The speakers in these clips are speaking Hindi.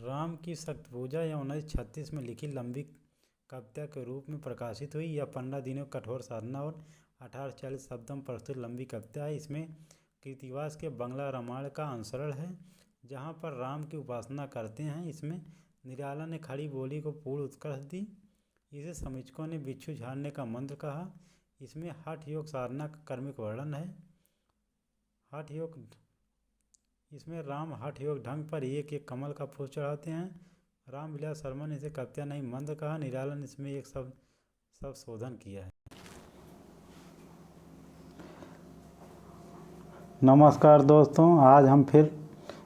राम की शक्ति पूजा यह 1936 में लिखी लंबी कविता के रूप में प्रकाशित हुई। यह 15 दिनों कठोर साधना और 1840 शब्दों में प्रस्तुत लंबी कविता है। इसमें कृतिवास के बंगला रामायण का अनुसरण है, जहाँ पर राम की उपासना करते हैं। इसमें निराला ने खड़ी बोली को पूर्ण उत्कर्ष दी। इसे समीक्षकों ने बिच्छू झाड़ने का मंत्र कहा। इसमें हठ योग साधना का कर्मिक वर्णन है। हठ योग इसमें राम हठ योग ढंग पर एक एक कमल का फूल चढ़ाते हैं। रामविलास शर्मा ने इसे कविता नहीं मंत्र कहा। निराला ने इसमें एक सब शोधन किया है। नमस्कार दोस्तों, आज हम फिर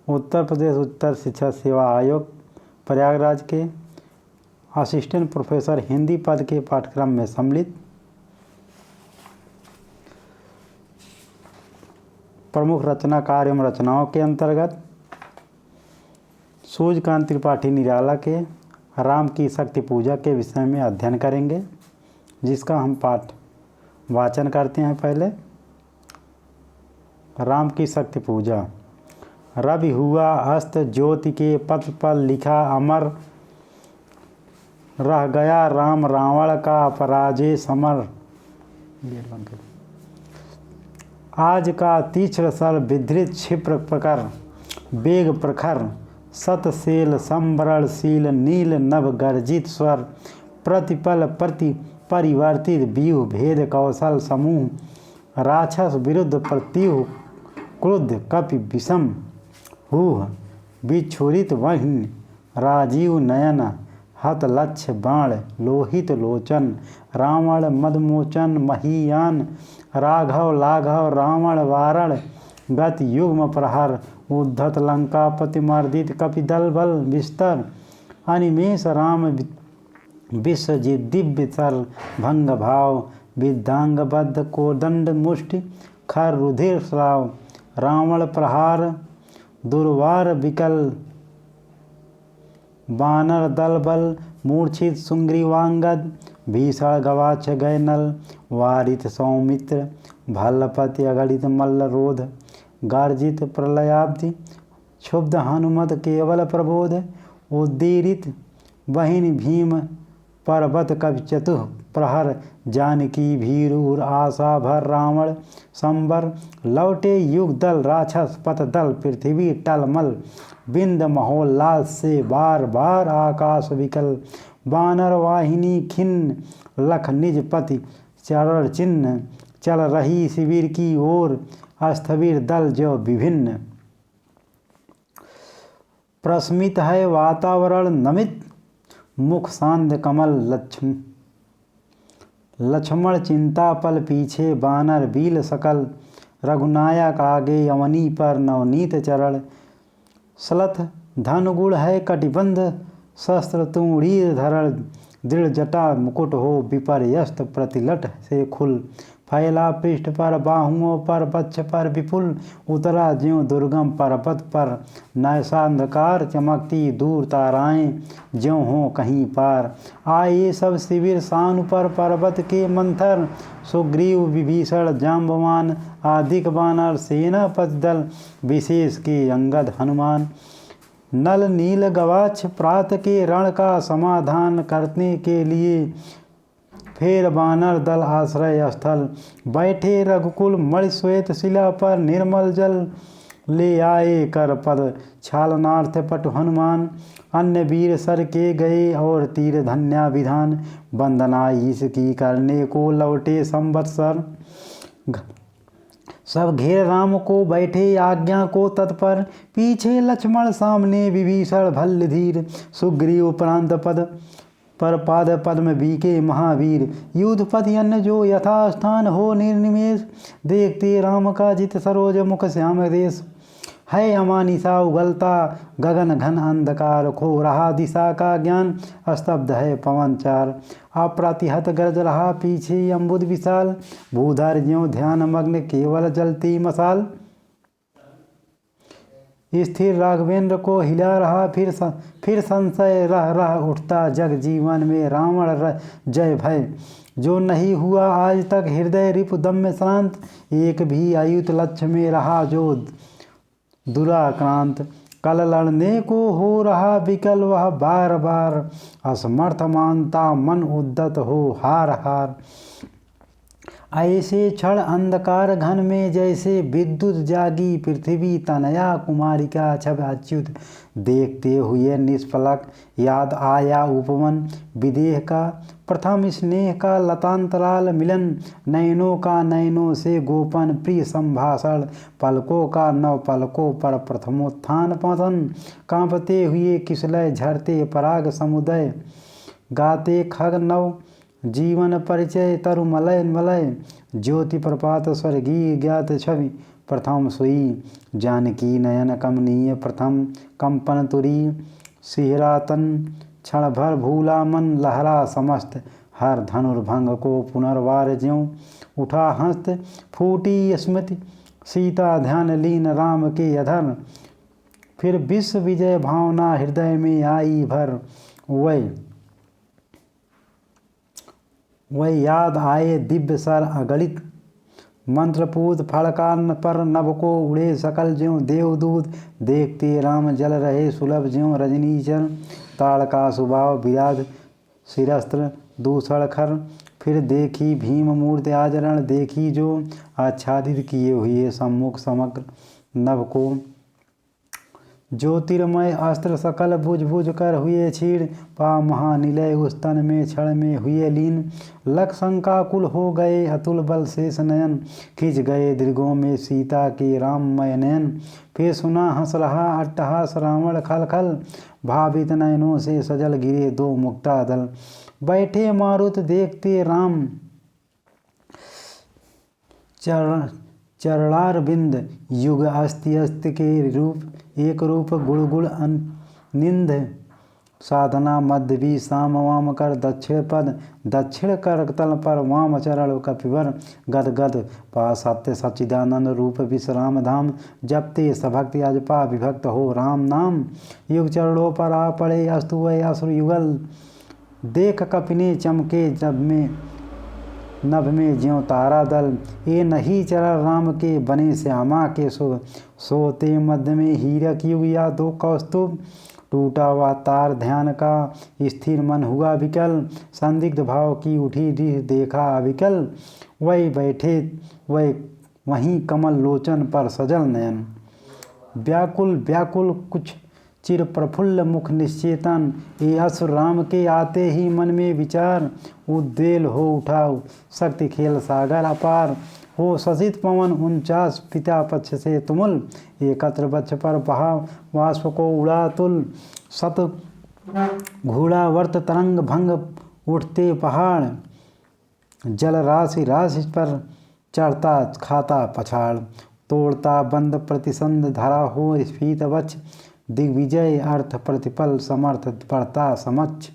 उत्तर प्रदेश उच्च शिक्षा सेवा आयोग प्रयागराज के असिस्टेंट प्रोफेसर हिंदी पद के पाठ्यक्रम में सम्मिलित प्रमुख रचनाकार एवं रचनाओं के अंतर्गत सूर्यकांत त्रिपाठी निराला के राम की शक्ति पूजा के विषय में अध्ययन करेंगे, जिसका हम पाठ वाचन करते हैं। पहले राम की शक्ति पूजा। रवि हुआ अस्त ज्योति के पथ पर लिखा अमर, रह गया राम रावण का पराजय समर। आज का तीक्ष्ण सर विधृत क्षिप्र प्रकर, वेग प्रखर सतशेल संवरणशील नील नभ गर्जित स्वर, प्रतिपल प्रति परिवर्तित व्यूह भेद कौशल समूह, राक्षस विरुद्ध प्रत्युह क्रुद्ध कपि विषम हुह, विच्छुरित वह्नि राजीव नयन, हत लक्ष्य बाण लोहित लोचन, रावण मदमोचन महीयान, राघव लाघव रावण वारण, गति युग्म प्रहर, उद्धत लंका प्रतिमर्दित कपिदल बल विस्तर, अनिमेष राम विश्वजित दिव्य सर भंग भाव, विद्यांग बद्ध कोदंड मुष्टि खर रुधिर श्राव, रावण प्रहार दुर्वार विकल, बानर दल बल मूर्छित सुग्रीवांगद, भीषण गवाक्ष गए नल, वारित सौमित्र भल्लपति अगणित मल्ल रोध, गर्जित प्रलयाब्धि क्षुब्ध हनुमत केवल प्रबोध, उद्दीरित बहिन भीम पर्वत कवि चतुः प्रहर, जानकी भीरूर आशा भर रावण संबर, लौटे युग दल राक्षस पत दल पृथ्वी टलमल, बिंद महोल्लास से बार बार आकाश विकल, बानर वाहिनी खिन्न लख निज पति चरण चिन्ह, चल रही शिविर की ओर अस्थविर दल जो विभिन्न, प्रस्मित है वातावरण नमित मुख सांद कमल लक्ष्मण चिंता पल पीछे बानर बील सकल, रघुनायक आगे यवनी पर नवनीत चरण, सलथ धनुगुण है कटिबंध शस्त्र तूणीर धरण, दृढ़ जटा मुकुट हो विपर्यस्त प्रतिलट से खुल, फैला पृष्ठ पर बाहुओं पर वक्ष पर विपुल, उतरा ज्यों दुर्गम पर्वत पर, नैसांधकार चमकती दूर ताराएं ज्यों हो कहीं पार, आए सब शिविर शानु पर पर्वत के मंथर, सुग्रीव विभीषण जाम्बवान आदिक बानर, सेनापति दल विशेष के अंगद हनुमान, नल नील गवाक्ष प्रात के रण का समाधान करने के लिए फेर बानर दल आश्रय स्थल, बैठे रघुकुल मणि श्वेत शिला पर निर्मल जल, ले आए कर पद छालनार्थ पटु हनुमान, अन्य वीर सर के गए और तीर धन्या विधान, वंदना इसकी करने को लौटे संवत्सर, सब घेर राम को बैठे आज्ञा को तत्पर, पीछे लक्ष्मण सामने विभीषण भल्ल धीर, सुग्रीव उपरांत पद पर पाद पद्म बीके महावीर, युद्धपति अन्य जो यथास्थान हो निर्निमेष, देखते राम का जित सरोज मुख श्याम देश, है अमानिसा उगलता गगन घन अंधकार, खो रहा दिशा का ज्ञान स्तब्ध है पवन चार, अप्रतिहत गरज रहा पीछे अम्बुद विशाल, भूधर ज्यों ध्यान मग्न केवल जलती मसाल, स्थिर राघवेंद्र को हिला रहा फिर संशय रह रह उठता जग जीवन में, रावण जय भय जो नहीं हुआ आज तक हृदय रिपु दम्य शांत, एक भी अयुत लक्ष्य में रहा जो दुराक्रांत, कल लड़ने को हो रहा विकल वह बार बार, असमर्थ मानता मन उद्दत हो हार हार। ऐसे क्षण अंधकार घन में जैसे विद्युत जागी पृथ्वी, तनया कुमारिका छब अच्युत देखते हुए निष्फलक। याद आया उपवन विदेह का, प्रथम स्नेह का लतांतराल मिलन, नयनों का नयनों से गोपन प्रिय संभाषण, पलकों का नव पलकों पर प्रथमोत्थान पतन, कांपते हुए किसलय झरते पराग समुदय, गाते खग नव जीवन परिचय तरु मलय मलय, ज्योति प्रपात स्वर्गीय ज्ञात छवि, प्रथम सुई जानकी नयन कमनीय, प्रथम कंपन तुरी सिहरातन, क्षण भर भूला मन लहरा समस्त, हर धनुर्भंग को पुनर्वार ज्यों उठा हस्त, फूटी स्मृति सीता ध्यान लीन राम के अधर, फिर विश्व विजय भावना हृदय में आई भर। वह याद आए दिव्य सर अगणित मंत्रपूत, फड़कान पर नभ को उड़े सकल ज्यों देवदूत, देखते राम जल रहे सुलभ ज्यों रजनीचर, ताड़का सुभाव विराज शिरस्त्र दूसर खर, फिर देखी भीम मूर्ति आचरण, देखी जो आच्छादित किए हुए सम्मुख समग्र नभ को, ज्योतिर्मय अस्त्र सकल भुज भुज कर हुए क्षीण, पा महानिलय उस तन में क्षण में हुए लीन, लख शंकाकुल हो गए अतुल बल शेष नयन, खिंच गए दीर्घों में सीता के राममय नयन, फिर सुना हंस रहा अट्टहास रावण खल खल, भावित नयनों से सजल गिरे दो मुक्ता दल, बैठे मारुत देखते राम चरणारविंद, युग अस्ति अस्ति के रूप एक रूप, गुण गुण निंद, साधना मध्य भी साम वाम कर दक्षिण पद, दक्षिण कर तल पर वाम चरण कपिवर, गद गद पा सत्य सच्चिदानंद रूप विश्राम धाम, जपते सभक्ति अजपा विभक्त हो राम नाम, युग चरणों पर आ पड़े अस्तु वै असुर युगल, देख कपिने चमके जब में नभ में ज्यों तारा दल, ये नहीं चरण राम के बने श्यामा के शुभ, सोते मध्य में हीरक युग या दो कौस्तुभ, टूटा हुआ तार ध्यान का स्थिर मन हुआ विकल, संदिग्ध भाव की उठी रिह देखा अविकल, वही बैठे वहीं कमल लोचन पर सजल नयन, व्याकुल व्याकुल कुछ चिर प्रफुल्ल मुख निश्चेतन, ये असुर राम के आते ही मन में विचार, उद्वेल हो उठाओ शक्ति खेल सागर अपार, हो ससित पवन 49 पिता पक्ष से तुमुल, एकत्र वक्ष पर बहा वाष्प को उड़ा तुल, सत घूढ़ावर्त तरंग भंग उठते पहाड़, जल राशि राशि पर चढ़ता खाता पछाड़, तोड़ता बंद प्रतिसंध धरा हो स्फीत वक्ष, दिग्विजय अर्थ प्रतिपल समर्थ पड़ता समक्ष,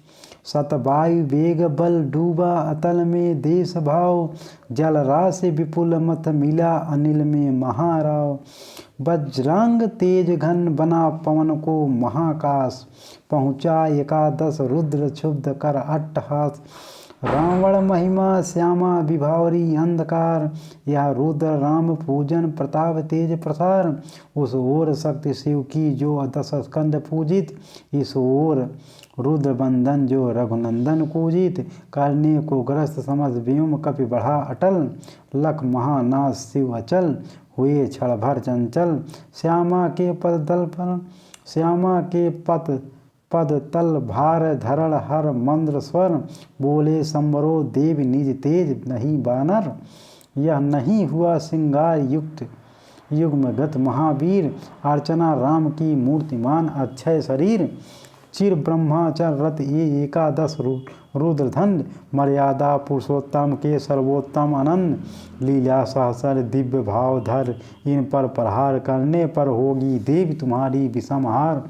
सतवायु वेग बल डूबा अतल में देश भाव, जल राशि विपुल मथ मिला अनिल में महाराव, वज्रांग तेज घन बना पवन को महाकाश, पहुँचा एकादश रुद्र क्षुब्ध कर अट्टहास, रावण महिमा श्यामा विभावरी अंधकार, यह रुद्र राम पूजन प्रताप तेज प्रसार, उस ओर शक्ति शिव की जो 10 स्कंद पूजित, इस ओर रुद्र बंदन जो रघुनंदन पूजित, करने को ग्रस्त समझ व्योम कपि बढ़ा अटल, लख महानाश शिव अचल हुए क्षण भर चंचल, श्यामा के पद दल पर श्यामा के पद तल भार धरण हर मंद्र स्वर, बोले संबरो देव निज तेज नहीं बानर, यह नहीं हुआ श्रृंगार युक्त युग्मगत महावीर, अर्चना राम की मूर्तिमान अक्षय शरीर, चिर ब्रह्माचर रत ये एकादश रुद्रधंड, मर्यादा पुरुषोत्तम के सर्वोत्तम आनंद, लीला सहसर दिव्य भाव धर, इन पर प्रहार करने पर होगी देवी तुम्हारी विषम हार,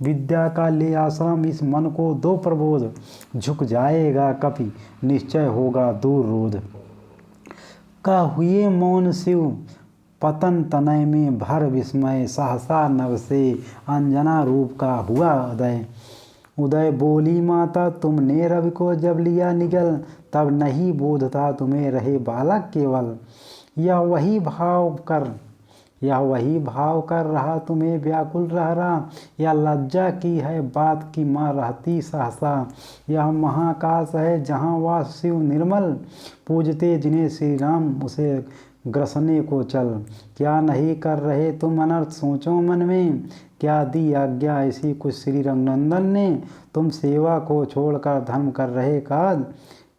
विद्या का ले आश्रम इस मन को दो प्रबोध, झुक जाएगा कपि निश्चय होगा दूर रोध, का हुए मौन शिव पतन तनय में भर विस्मय, सहसा नभ से अंजना रूप का हुआ उदय, बोली माता तुमने रवि को जब लिया निगल, तब नहीं बोध था तुम्हें रहे बालक केवल, यह वही भाव कर यह वही भाव कर रहा तुम्हें व्याकुल रह रहा, या लज्जा की है बात की माँ रहती सहसा। यह महाकाश है जहाँ वास शिव निर्मल, पूजते जिन्हें श्री राम उसे ग्रसने को चल। क्या नहीं कर रहे तुम अनर्थ सोचो मन में, क्या दी आज्ञा ऐसी कुछ श्री रघुनंदन ने। तुम सेवा को छोड़कर धर्म कर रहे काज,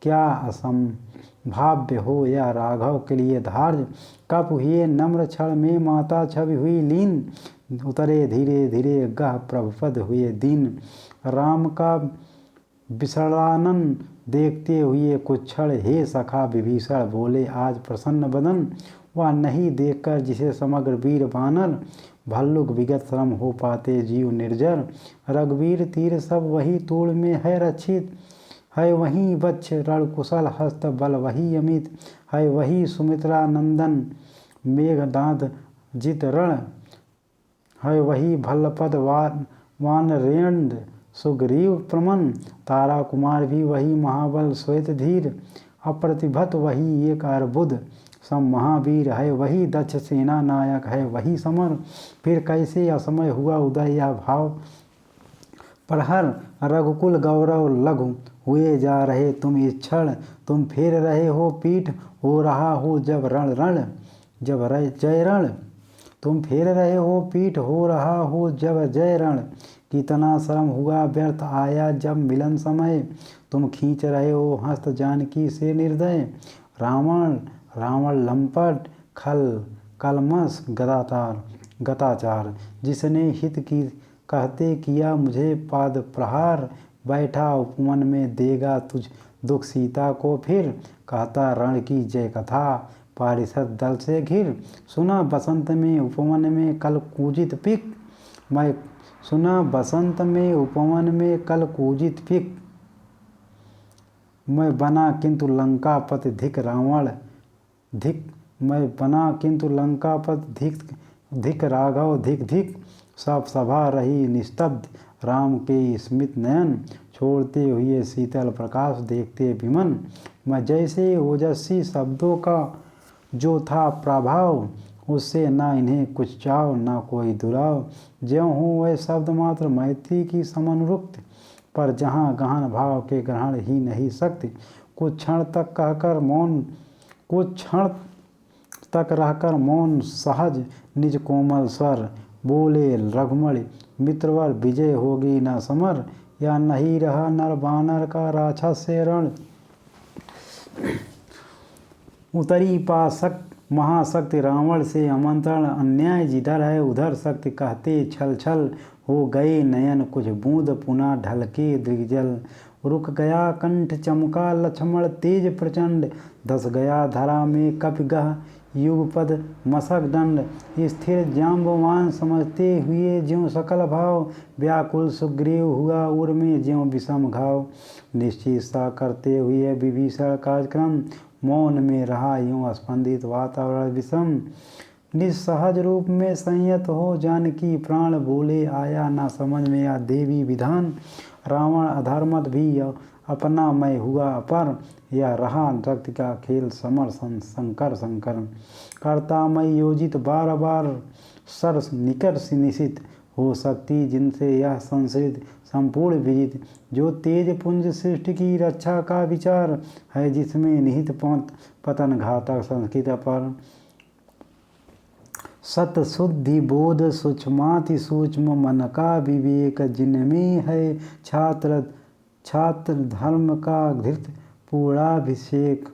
क्या असंभाव्य हो या राघव के लिए धार्य। कप हुए नम्र क्षण में माता छवि हुई लीन, उतरे धीरे धीरे गह प्रभुपद हुए दीन। राम का विसर्जन देखते हुए कुछ क्षण हे सखा विभीषण बोले आज प्रसन्न बदन। वह नहीं देखकर जिसे समग्र वीर बानर, भल्लुक विगत श्रम हो पाते जीव निर्जर। रघुवीर तीर सब वही तूड़ में है रक्षित, है वही वक्ष रणकुशल हस्त बल वही अमित। है वही सुमित्रा नंदन मेघनाद जित रण, है वही भल्लपद वानरेंद्र सुग्रीव प्रमन। तारा कुमार भी वही महाबल श्वेत धीर, अप्रतिभत वही एक अर्बुद सम महावीर। है वही दक्ष सेना नायक, है वही समर। फिर कैसे असमय हुआ उदय या भाव प्रहर। रघुकुल गौरव लघु हुए जा रहे तुम इस क्षण। तुम फेर रहे हो पीठ, हो रहा हो जब रण रण जब जय रण। तुम फेर रहे हो पीठ, हो रहा हो जब जय रण। कितना श्रम हुआ व्यर्थ आया जब मिलन समय। तुम खींच रहे हो हस्त जानकी से निर्दय। रावण लंपट खल कलमस गताचार, जिसने हित की कहते किया मुझे पाद प्रहार। बैठा उपवन में देगा तुझ दुख सीता को फिर, कहता रण की जय कथा पारिषद दल से घिर। सुना बसंत में उपवन में कल कूजित पिक, मैं सुना बसंत में उपवन में कल कूजित पिक। मैं बना किंतु लंकापति धिक रावण धिक। मैं बना किंतु लंकापति धिक राघव धिक धिक। सब सभा रही निस्तब्ध, राम के स्मित नयन छोड़ते हुए शीतल प्रकाश देखते विमन। मैं जैसे ओजस्वी शब्दों का जो था प्रभाव, उससे ना इन्हें कुछ चाव ना कोई दुराव। ज्यों हूँ वह शब्द मात्र मैत्री की समनुरुक्त, पर जहाँ गहन भाव के ग्रहण ही नहीं सकते। कुछ क्षण तक रहकर मौन सहज निज कोमल स्वर बोले रघुमणि मित्रवर विजय होगी न समर। या नहीं रहा नर बानर का राक्षस से रण, उतरी पाशक महाशक्ति रावण से आमंत्रण। अन्याय जिधर है उधर शक्ति कहते छल छल, हो गए नयन कुछ बूंद पुनः ढलके दिग्जल। रुक गया कंठ चमका लक्ष्मण तेज प्रचंड, धस गया धरा में कपिगह युगपद मसक दंड। स्थिर जाम्बवान समझते हुए ज्यों सकल भाव, व्याकुल सुग्रीव हुआ उर में ज्यों विषम घाव। निश्चित सा करते हुए विभीषण कार्यक्रम, मौन में रहा यूं स्पंदित वातावरण विषम। निस्सहज रूप में संयत हो जानकी प्राण, बोले आया ना समझ में या देवी विधान। रावण अधर्मत भी अपना मैं हुआ अपर, या रहा रक्त का खेल समर शंकर शंकर। करता मैं योजित बार बार सर निकट निशित, हो सकती जिनसे यह संश्रित संपूर्ण विजित। जो तेज पुंज सृष्टि की रक्षा का विचार है, जिसमें निहित पतन घातक संस्कृत पर। सत शुद्धि बोध सूक्ष्माति सूक्ष्म मन का विवेक, जिनमें है छात्र धर्म का धृत पूर्णाभिषेक।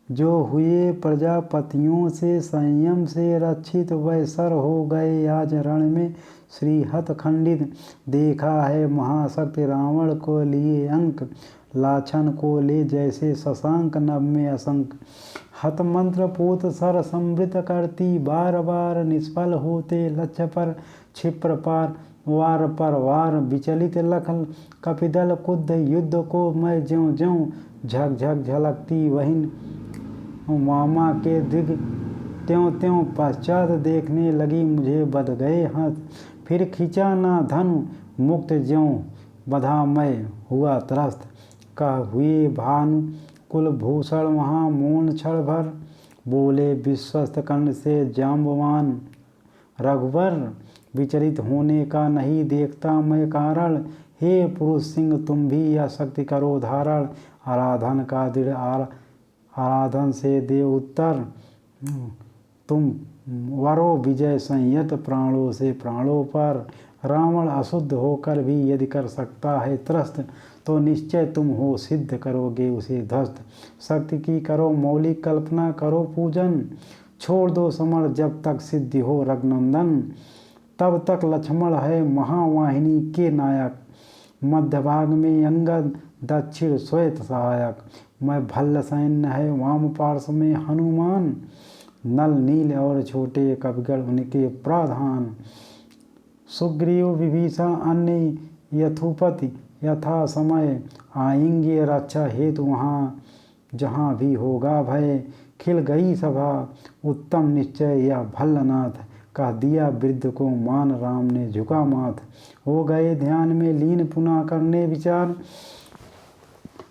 जो हुए प्रजापतियों से संयम से रक्षित, वह सर हो गए आज रण में श्री हत खंडित। देखा है महाशक्ति रावण को लिए अंक, लाछन को ले जैसे शशांक नभ में असंक। हत मंत्र पोत सर समृत करती, बार बार निष्फल होते लक्ष्य पर क्षिप्र पार। वार पर वार विचलित लखन कपिदल कुद्ध, युद्ध को मैं ज्यों ज्यों झकझक झलकती वही मामा के दिग। त्यों त्यों पश्चात देखने लगी मुझे बध गए हाथ, फिर खिंचा ना धनु मुक्त ज्यों बधा मैं हुआ त्रस्त। कह हुए भानु कुलभूषण वहाँ मौन क्षण भर, बोले विश्वस्त कर्ण से जाम्बवान रघुवर, विचलित होने का नहीं देखता मैं कारण। हे पुरुष सिंह तुम भी यह शक्ति करो धारण, आराधन का दृढ़ आराधन से दे उत्तर। तुम वरो विजय संयत प्राणों से प्राणों पर, रावण अशुद्ध होकर भी यदि कर सकता है त्रस्त, तो निश्चय तुम हो सिद्ध करोगे उसे ध्वस्त। शक्ति की करो मौलिक कल्पना करो पूजन, छोड़ दो समर जब तक सिद्धि हो रघुनंदन। तब तक लक्ष्मण है महावाहिनी के नायक, मध्य भाग में अंगद दक्षिण श्वेत सहायक। मैं भल्ल सैन्य है वाम पार्श्व में हनुमान, नल नील और छोटे कविगण उनके प्रधान। सुग्रीव विभीषण अन्य यथोपति यथा समय, आएंगे रक्षा हेतु वहाँ जहाँ भी होगा भय। खिल गई सभा उत्तम निश्चय यह भल्लनाथ, कह दिया वृद्ध को मान राम ने झुका माथ। हो गए ध्यान में लीन पुनः करने विचार,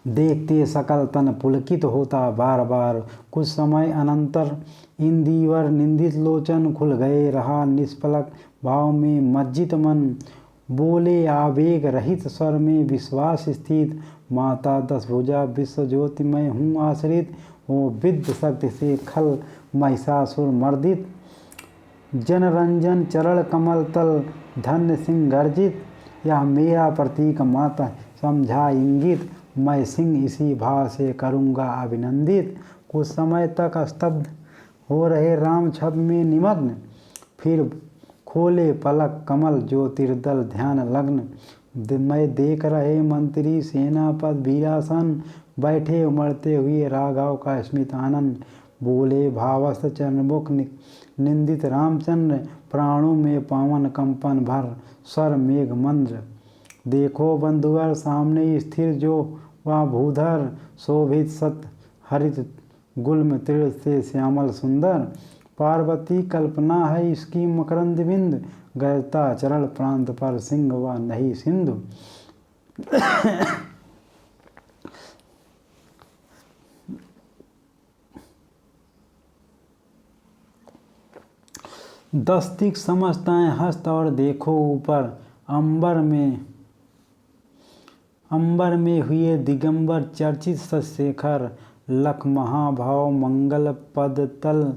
देखते सकल तन पुलकित होता बार बार। कुछ समय अनंतर इंदिवर निंदित लोचन, खुल गए रहा निष्पलक भाव में मज्जित मन। बोले आवेग रहित स्वर में विश्वास स्थित, माता दशभुजा विश्व ज्योति मैं हूँ आश्रित। हो विद्ध शक्ति से खल महिषासुर मर्दित, जनरंजन चरण कमल तल धन्य सिंह गर्जित। यह मेरा प्रतीक माता समझा इंगित, मैं सिंह इसी भाव से करूँगा अभिनंदित। कुछ समय तक स्तब्ध हो रहे राम छब में निमग्न, फिर खोले पलक कमल ज्योतिर्दल ध्यान लग्न। मैं देख रहे मंत्री सेनापति वीरासन, बैठे उमड़ते हुए राघव का स्मित आनंद। बोले भावस्थ चरणमुख निंदित रामचंद्र, प्राणों में पावन कंपन भर स्वर मेघ मंद्र। देखो बंधुवर सामने स्थिर जो वह भूधर, शोभित सत हरित गुल्म तृण से श्यामल सुंदर। पार्वती कल्पना है इसकी मकरंद बिंद, गरजता चरण प्रांत पर सिंह व नहीं सिंधु। दस्तिक समझता है हस्त और देखो ऊपर, अंबर में हुए दिगंबर चर्चित सशेखर। लख महाभाव मंगल पद तल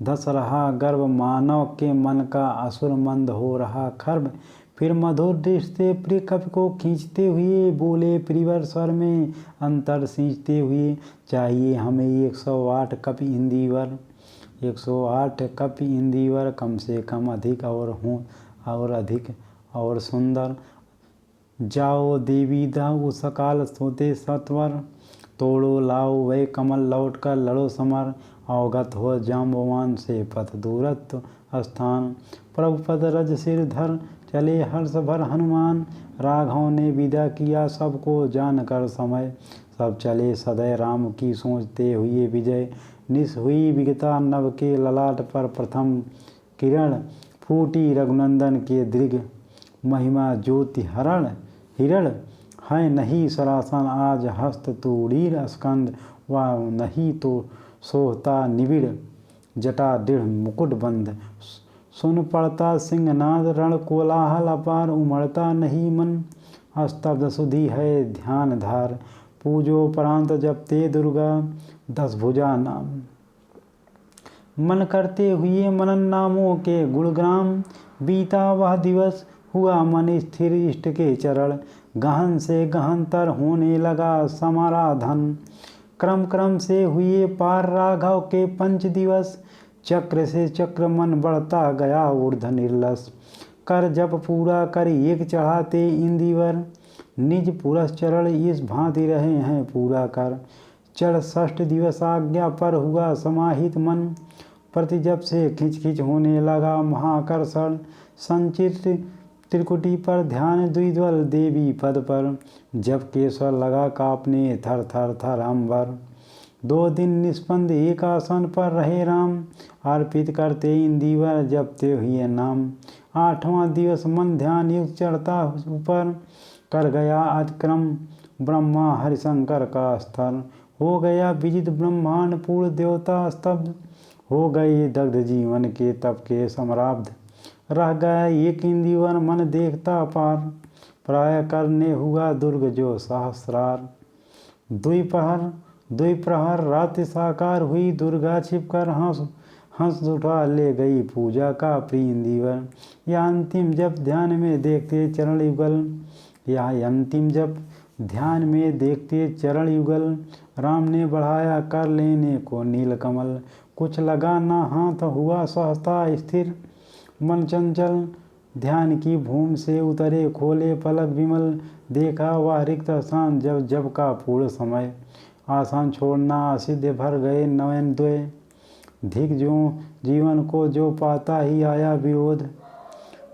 धस रहा गर्भ, मानव के मन का असुर मंद हो रहा खर्ब। फिर मधुर दृष्टि से प्रिय कवि को खींचते हुए बोले प्रियवर स्वर में अंतर सींचते हुए, चाहिए हमें 108 कपि इंदिवर। 108 कपि इंदिवर कम से कम अधिक और हों और अधिक और सुंदर। जाओ देवी दाऊ सकाल सोते सत्वर, तोड़ो लाओ वे कमल लौट कर लड़ो समर। अवगत हो जाम्बवान से पथ दूरत्व स्थान, प्रभु पद रज सिर धर चले हर्ष भर हनुमान। राघव ने विदा किया सबको जान कर समय, सब चले सदैव राम की सोचते हुए विजय। निस हुई विगता नभ के ललाट पर प्रथम किरण, फूटी रघुनंदन के दृग महिमा ज्योति हरण। हिरण है नहीं सरासन आज हस्त तूड़ीर स्कंद, व नहीं तो सोहता निबिड़ जटा दृढ़ मुकुट बंद। सुन पड़ता सिंहनाद रण कोलाहल अपार, उमड़ता नहीं मन स्तब्ध सुधि है ध्यान धार। पूजो प्रांत जपते दुर्गा दशभुजा नाम, मन करते हुए मनन नामों के गुणग्राम। बीता वह दिवस हुआ मन स्थिर इष्ट के चरण, गहन से गहनतर होने लगा समाराधन। क्रम क्रम से हुए पार राघव के 5 दिवस, चक्र से चक्र मन बढ़ता गया ऊर्ध्व निर्लस। कर जप पूरा कर एक चढ़ाते इंदिवर, निज पुरस चरण इस भांति रहे हैं पूरा कर। चढ़ 6 दिवस आज्ञा पर हुआ समाहित मन, प्रति जप से खिंच खिंच होने लगा महाकर्षण। संचित त्रिकुटी पर ध्यान द्विद्वल देवी पद पर, जब के स्वर लगा कांपने थर थर थर अंबर। 2 दिन निष्पंद एक आसन पर रहे राम, अर्पित करते इंदिवर जपते हुए नाम। 8वां दिवस मन ध्यान युक्त चढ़ता ऊपर, कर गया अतिक्रम ब्रह्मा हरिशंकर का स्तर। हो गया विजित ब्रह्मांड पूर्ण देवता स्तब्ध, हो गए दग्ध जीवन के तप के समराब्ध। रह गया एक इंदिवर मन देखता पार, प्राय करने हुआ दुर्ग जो सहस्रार। दुई प्रहर रात साकार हुई, दुर्गा छिपकर हंस उठा ले गई पूजा का प्रिय इंदिवर। यह अंतिम जब ध्यान में देखते चरण युगल, यह अंतिम जब ध्यान में देखते चरण युगल। राम ने बढ़ाया कर लेने को नीलकमल, कुछ लगा ना हाथ हुआ सहसा स्थिर। मन चंचल ध्यान की भूमि से उतरे, खोले पलक विमल, देखा वह रिक्त स्थान जब का पूर्ण समय। आसान छोड़ना असिद्ध भर गए नयन द्वय, धिक जो जीवन को जो पाता ही आया विरोध।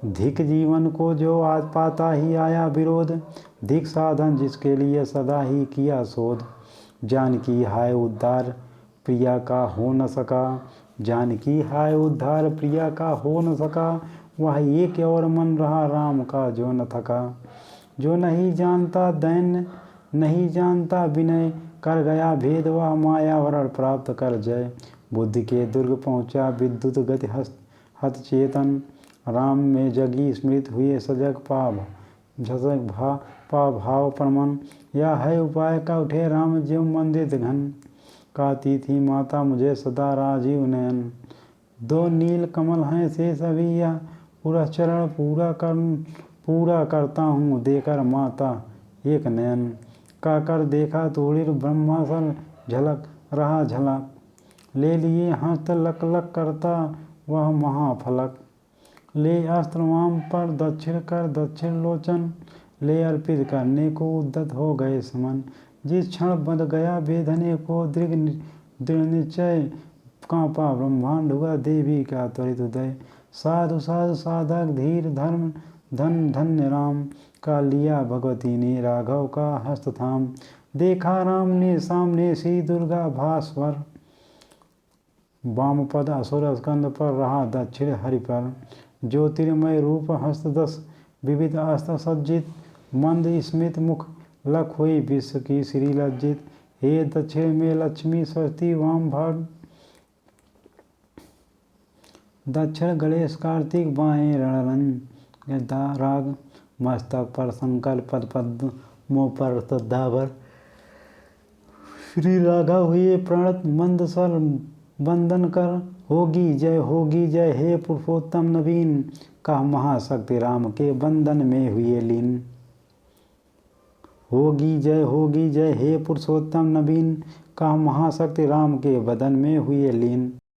धिक जीवन को जो आज पाता ही आया विरोध, धिक साधन जिसके लिए सदा ही किया शोध। जानकी हाय उद्धार प्रिया का हो न सका, जानकी हाय उद्धार प्रिया का हो न सका। वह एक और मन रहा राम का जो न थका, जो नहीं जानता दैन्य नहीं जानता विनय, कर गया भेद वह माया वरण प्राप्त कर जय। बुद्धि के दुर्ग पहुँचा विद्युत गति हत चेतन, राम में जगी स्मृत हुए सजग भाव प्रमन। यह है उपाय का उठे राम जीव मंदिर घन, कहती थी माता मुझे सदा राजीव नयन। दो नील कमल हैं से सभी यह पुरश्चरण पूरा करता हूँ देकर माता एक नयन। काकर देखा थोड़ी ब्रह्मासल झलक रहा झलक, ले लिए हस्त लक लक करता वह महाफलक। ले अस्त्र वाम पर दक्षिण कर दक्षिण लोचन, ले अर्पित करने को उद्यत हो गए समन। जिस क्षण बंध गया भेदने को दृढ़ निश्चय, कांपा ब्रह्मांड हुआ देवी का त्वरित उदय। साधु साधु साधक धीर धर्म धन धन्य राम, का लिया भगवती ने राघव का हस्त थाम। देखा राम ने सामने श्री दुर्गा भास्वर, वामपद असुर स्कंद पर रहा दक्षिण हरि पर। ज्योतिर्मय रूप हस्त दस विविध अस्त्र सज्जित, मंद स्मित मुख लख हुई विश्व की श्री लज्जित। हे दक्षिण में लक्ष्मी सरस्वती वाम भाग, दक्षिण गणेश कार्तिक बाएं रणरंग राग। मस्तक पर संकल्प पद पद मुँह पर श्रद्धाभर, श्री राघव हुए प्रणत मंद स्वर वंदन कर। होगी जय हे पुरुषोत्तम नवीन, कह महाशक्ति राम के बंधन में हुए लीन। होगी जय हे पुरुषोत्तम नवीन, कह महाशक्ति राम के बदन में हुए लीन।